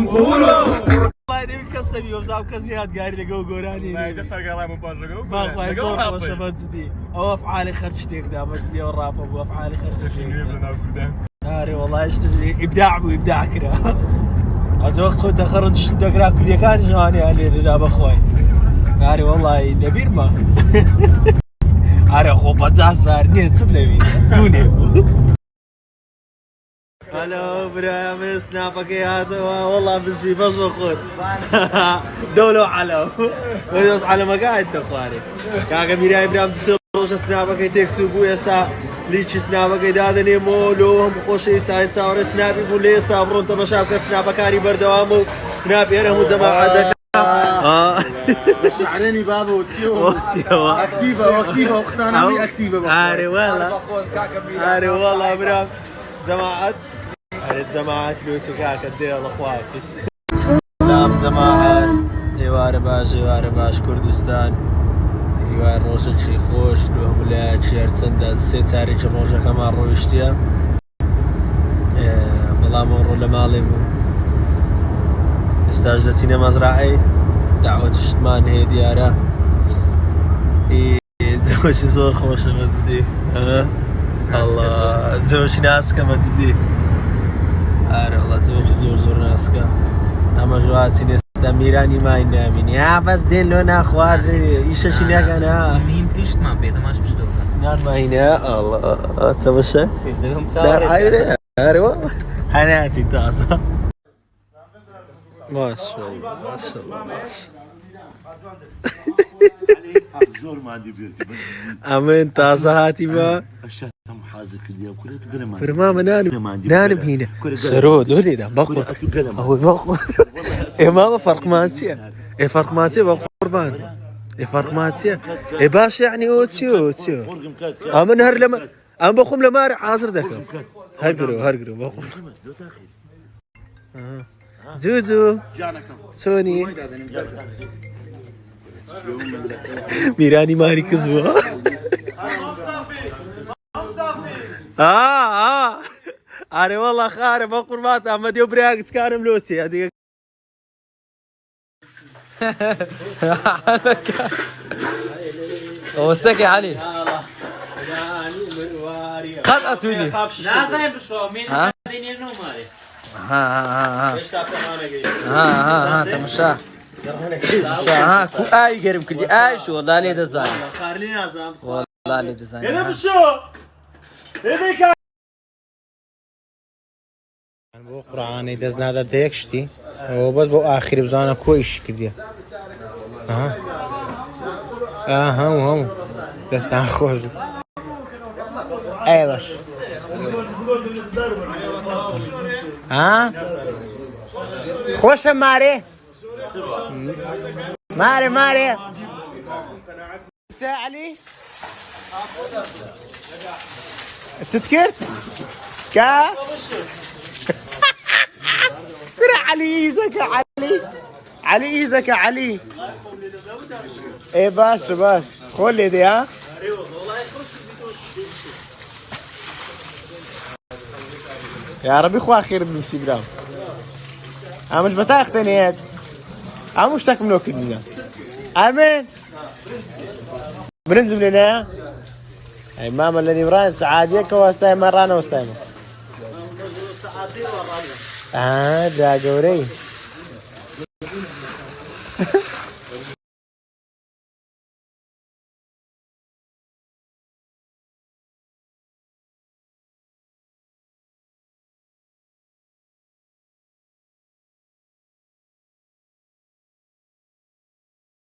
والله اني مكسب يوم زعما كزياد قاري لقوا قوراني ما يدفع قرار من بازو ما ما يصور وش ما تدي او افعالي خرجتك دا ما تدي والراب ابو افعالي خرجتك ناري والله اشتغل ابداع وابداع كذا هذا وقت خذ خرج دقراك كل كان جاني علي ذا بخوي ناري والله نبير ما أنا خوبة صار نيت صدلي دوني هلا برام سنابك يا هذا والله بزي بس بخور دولو على بس على ما قاعد تقاري كاكا ميرا ابراهيم تسوش سنابك تكتبو يستا ليش سنابك هذا نيمو لو هم خوش يستا تصور سنابي بولي يستا برون تمشاك سنابك كاري بردوامو سنابي انا مو جماعه بس عليني بابا وتسيو اكتيفا وخسانه اكتيفا اري والله ابراهيم جماعه جماعة لوسي كاكا ديال اخواتي سلام جماعة ايوار باش كردستان ايوار روشة شي خوش دوهم ولايات شيرتسندا سي تاريخ الروجة كمان رويشتيا بلا مرو لمالي استاج لسينما مزرعي دعوة شتمان هي ديارة زوج زور خوشة مزدي الله زوج ناسكا مزدي آره والله زور ناسكا اما جواتي نستا میرانی ما نامین یا بس دلو نخوار ایشا چی نکنه مين تريشت ما بيتا ماش بشتوها نار ما هنا الله تمشى دار عيني آره والله هناتي تاسا ما شاء الله زور ما عندي بيرتي امين تاسا هاتي ما هم حازك اليوم كله تقول فرما نانم هنا سرو دولي ده بقول هو بقول ما فرق ماسيا فرق ماسيا بقربان فرق ماسيا باش يعني اوتسيو امن هر لما ام بخم لما حاضر ذاك هرقرو بقول زوزو سوني ميراني ماري كزبو أنا والله خارب قربات أما ديو برياق تكارم لوسي هذه وستك يا علي قد أتولي لا زين بشو مين الدنيا النوماري ها تمشى ها كو اي قرم كدي اي شو والله لي دزاين خارلين زام والله لي دزاين هنا بشو هذيك بو قرآني دزنا دا ديكشتي وبس بو آخر بزانا كويش كدي هم دستان خوش اي باش خوش ماري علي تذكر كا كرة علي يزك علي يزك علي ايه باش خلي دي ها يا ربي خو اخير بالانستغرام مش بتاخ تانيات مش تكملوا كلنا امين بننزل لنا اي ماما الذي براين سعاديك واستاي مرانا واستاي دا قوري